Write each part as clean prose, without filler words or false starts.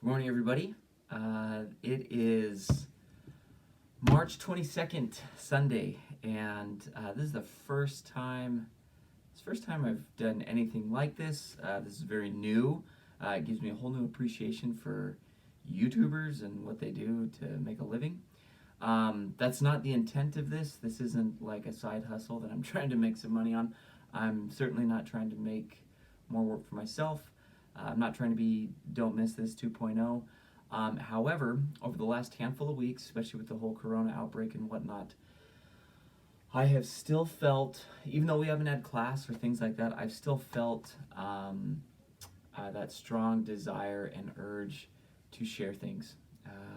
Good morning, everybody. It is March 22nd, Sunday, and this is the first time. It's the first time I've done anything like this. This is very new. It gives me a whole new appreciation for YouTubers and what they do to make a living. That's not the intent of this. This isn't like a side hustle that I'm trying to make some money on. I'm certainly not trying to make more work for myself. I'm not trying to be Don't Miss This 2.0. However, over the last handful of weeks, especially with the whole corona outbreak and whatnot, I have still felt, even though we haven't had class or things like that, I've still felt that strong desire and urge to share things.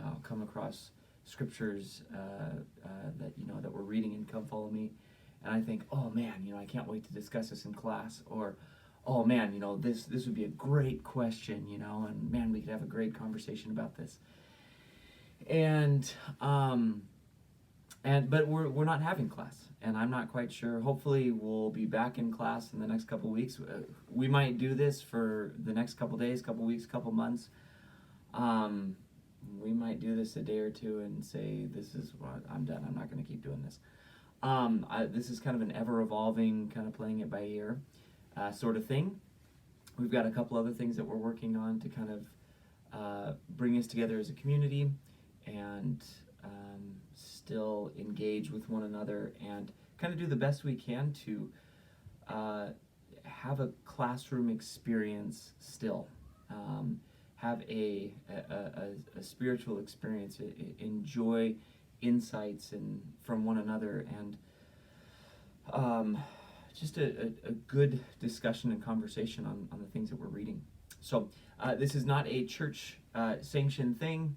I'll come across scriptures that we're reading in Come Follow Me, and I think, oh man, I can't wait to discuss this in class, or oh man, this would be a great question, and man, we could have a great conversation about this. But we're not having class, and I'm not quite sure. Hopefully, we'll be back in class in the next couple weeks. We might do this for the next couple days, couple weeks, couple months. We might do this a day or two and say, this is what I'm done. I'm not going to keep doing this. This is kind of an ever-evolving, kind of playing it by ear sort of thing. We've got a couple other things that we're working on to kind of bring us together as a community and still engage with one another and kind of do the best we can to have a classroom experience still. Have a spiritual experience, enjoy insights from one another, and just a good discussion and conversation on the things that we're reading. So this is not a church sanctioned thing.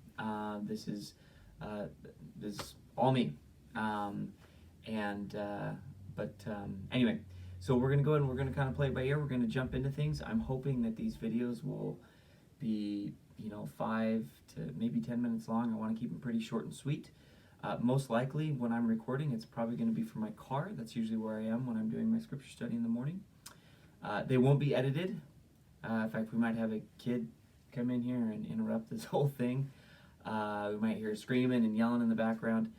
This is all me. Anyway, so we're gonna go ahead and we're gonna kind of play it by ear. We're gonna jump into things. I'm hoping that these videos will be 5 to maybe 10 minutes long. I want to keep them pretty short and sweet. Most likely when I'm recording, it's probably going to be from my car. That's usually where I am when I'm doing my scripture study in the morning. They won't be edited. In fact, we might have a kid come in here and interrupt this whole thing. We might hear screaming and yelling in the background.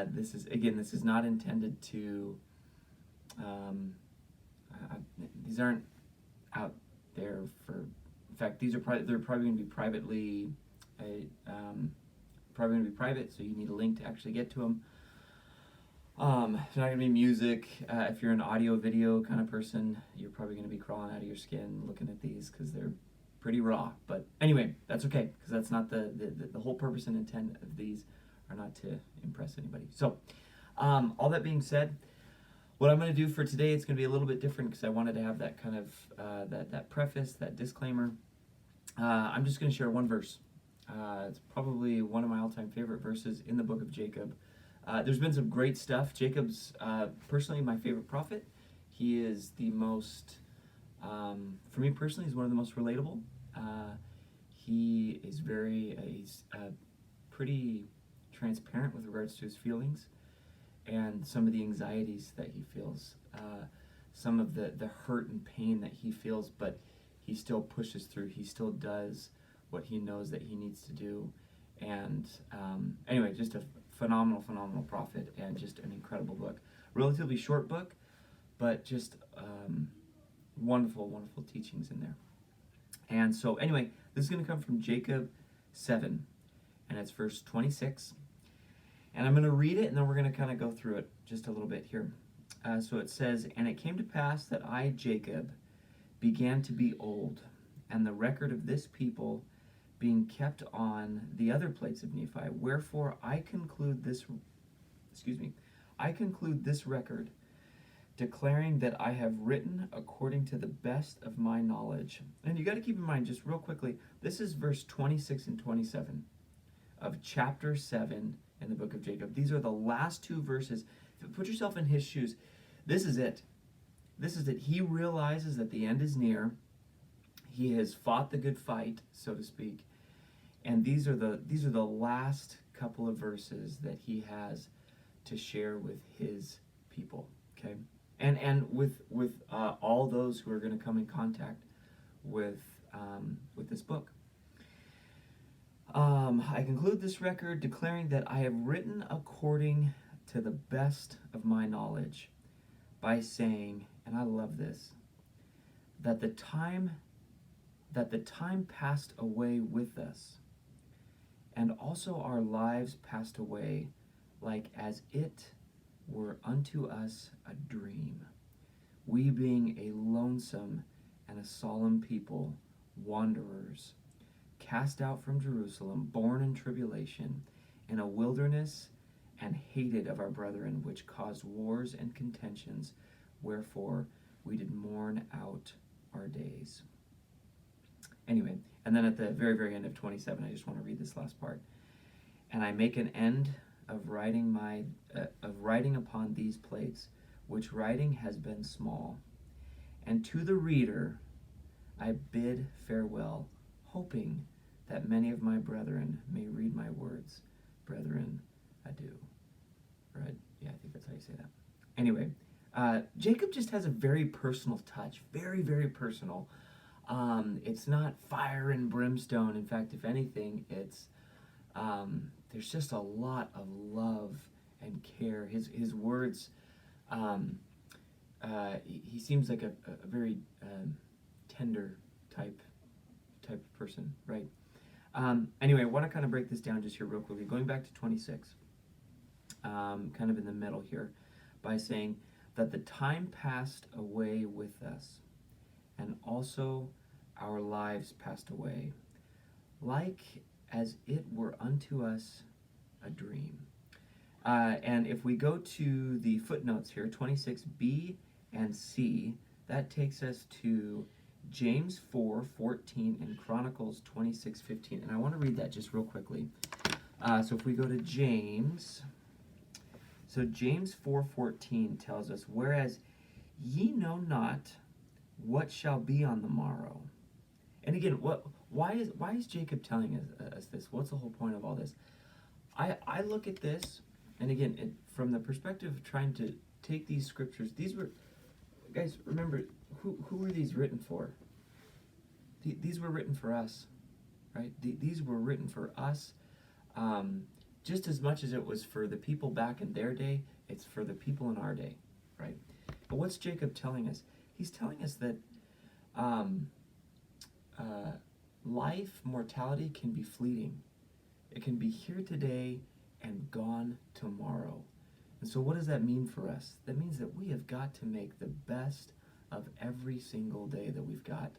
This is not intended to these aren't out there for. In fact, they're probably going to be privately, probably going to be private, so you need a link to actually get to them. It's not going to be music. If you're an audio video kind of person, you're probably going to be crawling out of your skin looking at these because they're pretty raw. But anyway, that's okay, because that's not the whole purpose and intent of these are not to impress anybody. So, all that being said, what I'm going to do for today, it's going to be a little bit different because I wanted to have that kind of that preface, that disclaimer. I'm just going to share one verse. It's probably one of my all-time favorite verses in the book of Jacob. There's been some great stuff. Jacob's personally my favorite prophet. He is the most, for me personally, he's one of the most relatable. He is he's pretty transparent with regards to his feelings and some of the anxieties that he feels, some of the hurt and pain that he feels, but he still pushes through. He still does what he knows that he needs to do. And anyway, just a phenomenal prophet and just an incredible book. Relatively short book, but just wonderful teachings in there. And so anyway, this is going to come from Jacob 7, and it's verse 26. And I'm going to read it, and then we're going to kind of go through it just a little bit here. So it says, "And it came to pass that I, Jacob, began to be old, and the record of this people being kept on the other plates of Nephi. Wherefore I conclude this record, declaring that I have written according to the best of my knowledge." And you got to keep in mind, just real quickly, this is verse 26 and 27 of chapter 7 in the book of Jacob. These are the last two verses. Put yourself in his shoes. This is it. This is it. He realizes that the end is near. He has fought the good fight, so to speak. And these are the last couple of verses that he has to share with his people. Okay, and with all those who are going to come in contact with this book. I conclude this record declaring that I have written according to the best of my knowledge by saying, and I love this, that the time passed away with us, and also our lives passed away, like as it were unto us a dream. We being a lonesome and a solemn people, wanderers, cast out from Jerusalem, born in tribulation, in a wilderness, and hated of our brethren, which caused wars and contentions, wherefore we did mourn out our days. Anyway, and then at the very, very end of 27, I just want to read this last part. And I make an end of writing upon these plates, which writing has been small. And to the reader I bid farewell, hoping that many of my brethren may read my words. Brethren, adieu. Right? Yeah, I think that's how you say that. Anyway, Jacob just has a very personal touch, very, very personal. It's not fire and brimstone. In fact, if anything, it's there's just a lot of love and care. His words, he seems like a very tender type of person, right? Anyway, I want to kind of break this down just here real quickly. Going back to 26, kind of in the middle here, by saying that the time passed away with us, and also our lives passed away, like as it were unto us a dream. And if we go to the footnotes here, 26b and c, that takes us to James 4:14 and Chronicles 26:15. And I want to read that just real quickly. So if we go to James, so James 4:14 tells us, whereas ye know not what shall be on the morrow. And again, why is Jacob telling us this? What's the whole point of all this? I look at this, and again, from the perspective of trying to take these scriptures, these were, guys, remember, who were these written for? These were written for us, right? These were written for us, just as much as it was for the people back in their day, it's for the people in our day, right? But what's Jacob telling us? He's telling us that life, mortality can be fleeting. It can be here today and gone tomorrow. And so what does that mean for us? That means that we have got to make the best of every single day that we've got.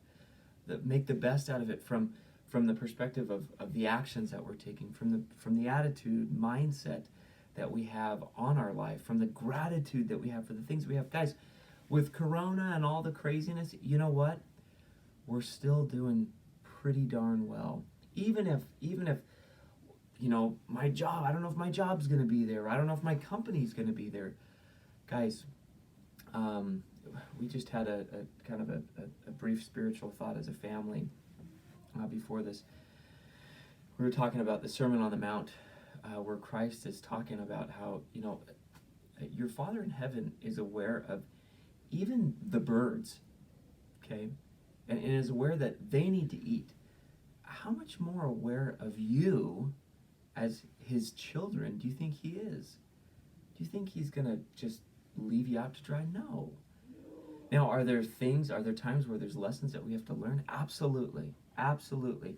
Make the best out of it from the perspective of the actions that we're taking, from the attitude, mindset that we have on our life, from the gratitude that we have for the things we have. Guys, with Corona and all the craziness, you know what? We're still doing pretty darn well. Even if you know, my job, I don't know if my job's going to be there. I don't know if my company's going to be there. Guys, we just had a kind of a brief spiritual thought as a family before this. We were talking about the Sermon on the Mount, where Christ is talking about how, you know, your Father in heaven is aware of even the birds, okay? And is aware that they need to eat. How much more aware of you as his children do you think he is? Do you think he's going to just leave you out to dry? No. Now, are there times where there's lessons that we have to learn? Absolutely. Absolutely.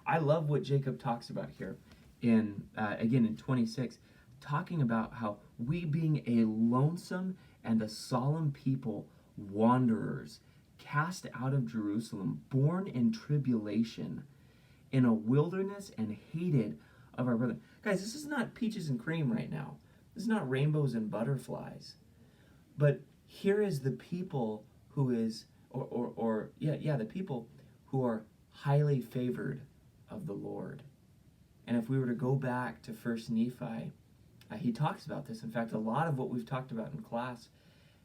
I love what Jacob talks about here again in 26, talking about how we being a lonesome and a solemn people, wanderers, cast out of Jerusalem, born in tribulation, in a wilderness and hated of our brethren. Guys, this is not peaches and cream right now. This is not rainbows and butterflies. But here is the people who is, the people who are highly favored of the Lord. And if we were to go back to 1 Nephi, he talks about this. In fact, a lot of what we've talked about in class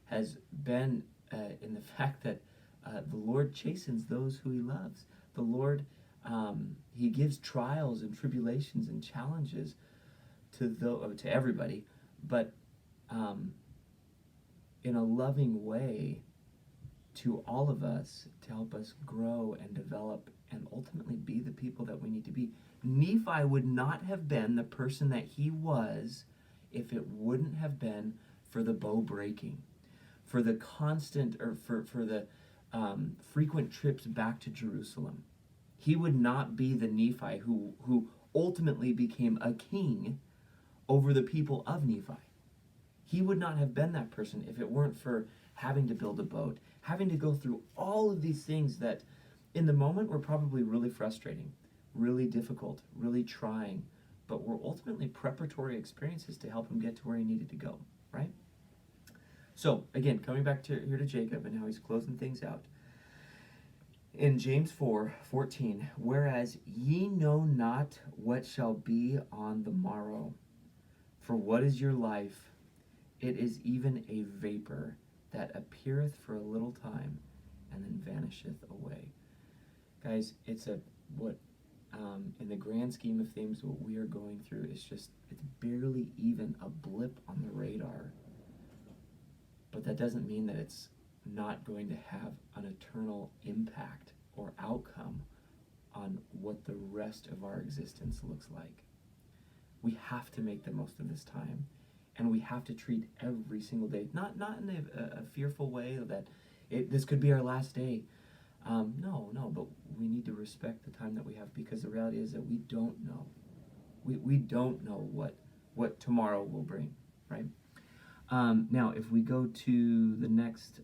has been in the fact that the Lord chastens those who he loves. The Lord, he gives trials and tribulations and challenges to everybody, but in a loving way to all of us to help us grow and develop and ultimately be the people that we need to be. Nephi would not have been the person that he was if it wouldn't have been for the bow breaking, for the constant, or for the frequent trips back to Jerusalem. He would not be the Nephi who ultimately became a king over the people of Nephi. He would not have been that person if it weren't for having to build a boat, having to go through all of these things that in the moment were probably really frustrating, really difficult, really trying, but were ultimately preparatory experiences to help him get to where he needed to go, right? So, again, coming back here to Jacob and how he's closing things out. In James 4:14, whereas ye know not what shall be on the morrow, for what is your life? It is even a vapor that appeareth for a little time and then vanisheth away. Guys, it's in the grand scheme of things, what we are going through is it's barely even a blip on the radar. But that doesn't mean that it's not going to have an eternal impact or outcome on what the rest of our existence looks like. We have to make the most of this time, and we have to treat every single day, not in a fearful way that this could be our last day. No, but we need to respect the time that we have, because the reality is that we don't know. We don't know what tomorrow will bring, right? Now, if we go to the next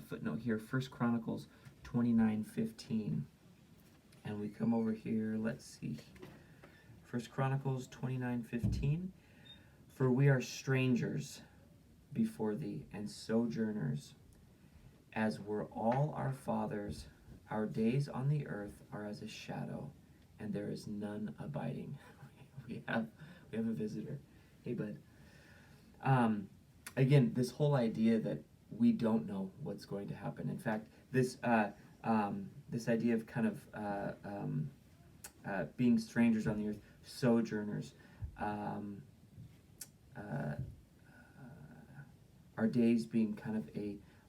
footnote here, 1 Chronicles 29:15, and we come over here, let's see, 1 Chronicles 29:15, for we are strangers before thee, and sojourners, as were all our fathers. Our days on the earth are as a shadow, and there is none abiding. we have a visitor. Hey, bud. Again, this whole idea that we don't know what's going to happen. In fact, this idea of kind of being strangers on the earth, sojourners, our days being kind of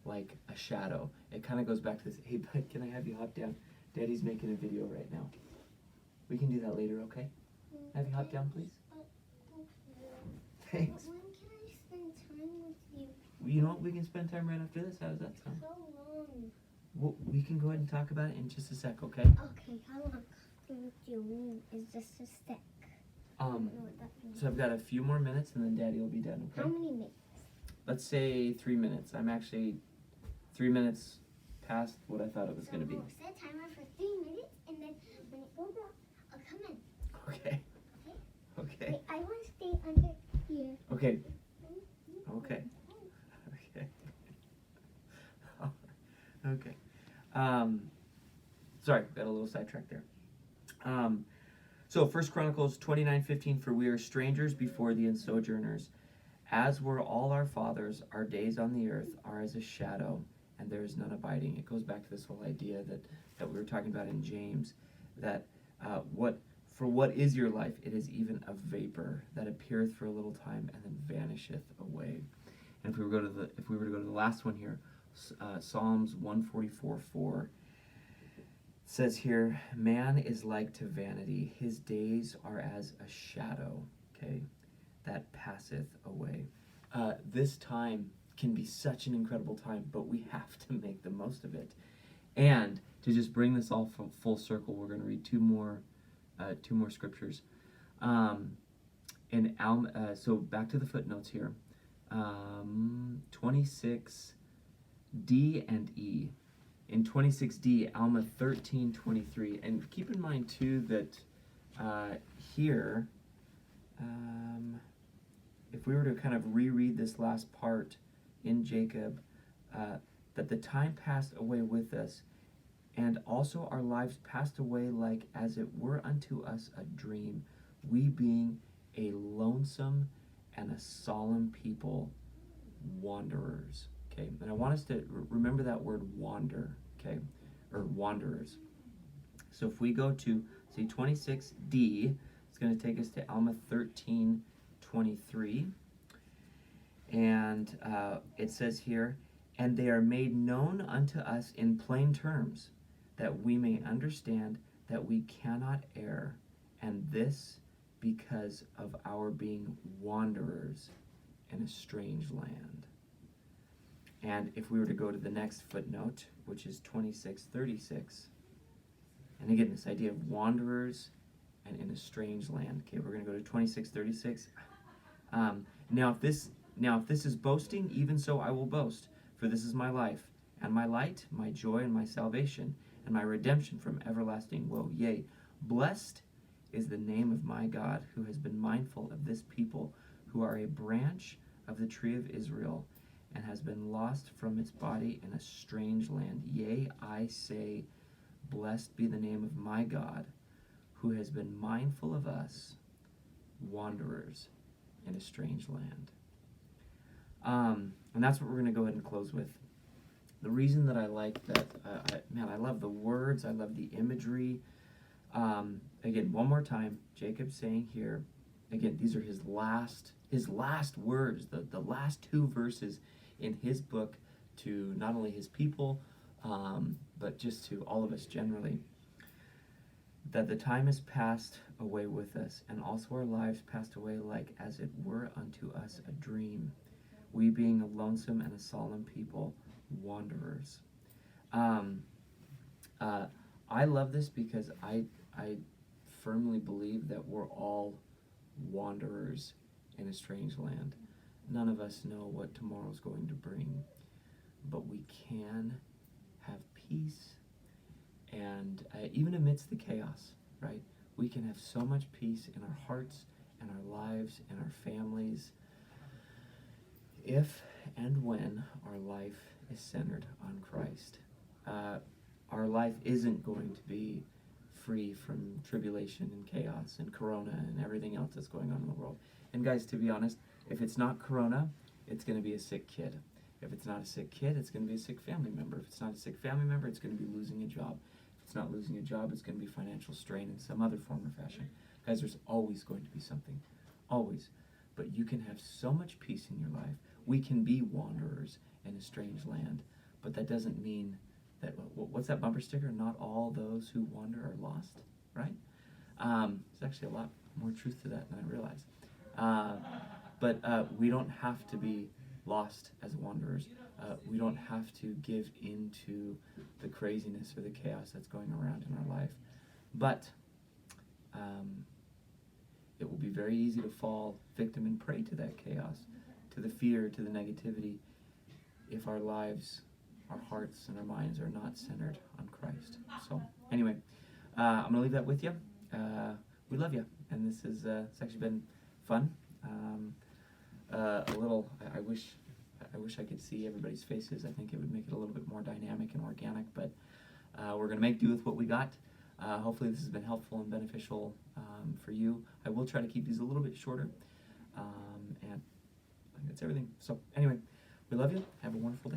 like a shadow. It kind of goes back to this, hey, bud, can I have you hop down? Daddy's making a video right now. We can do that later, okay? Have you hop down, please? Thanks. When can I spend time with you? You know what? We can spend time right after this. How does that sound? So long. Well, we can go ahead and talk about it in just a sec, okay? Okay, how long with you is just a sec? I don't know what that means. So I've got a few more minutes and then Daddy will be done, okay? How many minutes? Let's say 3 minutes. I'm actually 3 minutes past what I thought it was going to be. We'll set a timer for 3 minutes, and then when it goes up, I'll come in. Okay. Okay. Wait, I want to stay under here. Okay. Okay. Okay. Sorry, got a little sidetracked there. So 1 Chronicles 29:15, for we are strangers before thee and sojourners, as were all our fathers. Our days on the earth are as a shadow, and there is none abiding. It goes back to this whole idea that we were talking about in James, that what is your life? It is even a vapor that appeareth for a little time and then vanisheth away. And if we were to go to the last one here, Psalms 144:4 says here, man is like to vanity, his days are as a shadow, okay, that passeth away. This time can be such an incredible time, but we have to make the most of it. And to just bring this all full circle, we're going to read two more scriptures. So back to the footnotes here. 26D and E. In 26D, Alma 13:23. And keep in mind too that here, if we were to kind of reread this last part in Jacob, that the time passed away with us, and also our lives passed away like as it were unto us a dream, we being a lonesome and a solemn people, wanderers. Okay, and I want us to remember that word wander, okay, or wanderers. So if we go to, say, 26D, it's going to take us to Alma 13:23, and it says here, and they are made known unto us in plain terms, that we may understand that we cannot err, and this because of our being wanderers in a strange land. And if we were to go to the next footnote, which is 26:36, and again, this idea of wanderers and in a strange land. Okay, we're going to go to 26:36. Now if this is boasting, even so I will boast, for this is my life, and my light, my joy, and my salvation, and my redemption from everlasting woe. Yea, blessed is the name of my God, who has been mindful of this people, who are a branch of the tree of Israel, and has been lost from its body in a strange land. Yea, I say, blessed be the name of my God, who has been mindful of us, wanderers in a strange land. And that's what we're going to go ahead and close with. The reason that I like that, I love the words, I love the imagery. Again, one more time, Jacob's saying here, again, these are his last words, the last two verses in his book to not only his people, but just to all of us generally. That the time is passed away with us, and also our lives passed away like as it were unto us a dream, we being a lonesome and a solemn people, wanderers. I love this because I firmly believe that we're all wanderers in a strange land. None of us know what tomorrow's going to bring, but we can have peace. And even amidst the chaos, right, we can have so much peace in our hearts and our lives and our families if and when our life is centered on Christ. Our life isn't going to be free from tribulation and chaos and corona and everything else that's going on in the world. And guys, to be honest, if it's not corona, it's going to be a sick kid. If it's not a sick kid, it's going to be a sick family member. If it's not a sick family member, it's going to be losing a job. If it's not losing a job, it's going to be financial strain in some other form or fashion. Guys, there's always going to be something. Always. But you can have so much peace in your life. We can be wanderers in a strange land. But that doesn't mean that, what's that bumper sticker? Not all those who wander are lost, right? There's actually a lot more truth to that than I realized. But we don't have to be lost as wanderers. We don't have to give into the craziness or the chaos that's going around in our life. But it will be very easy to fall victim and prey to that chaos, to the fear, to the negativity, if our lives, our hearts, and our minds are not centered on Christ. So anyway, I'm going to leave that with you. We love you, and this is it's actually been fun. I wish I could see everybody's faces. I think it would make it a little bit more dynamic and organic, but we're going to make do with what we got. Hopefully this has been helpful and beneficial for you. I will try to keep these a little bit shorter, and I think that's everything. So anyway, we love you. Have a wonderful day.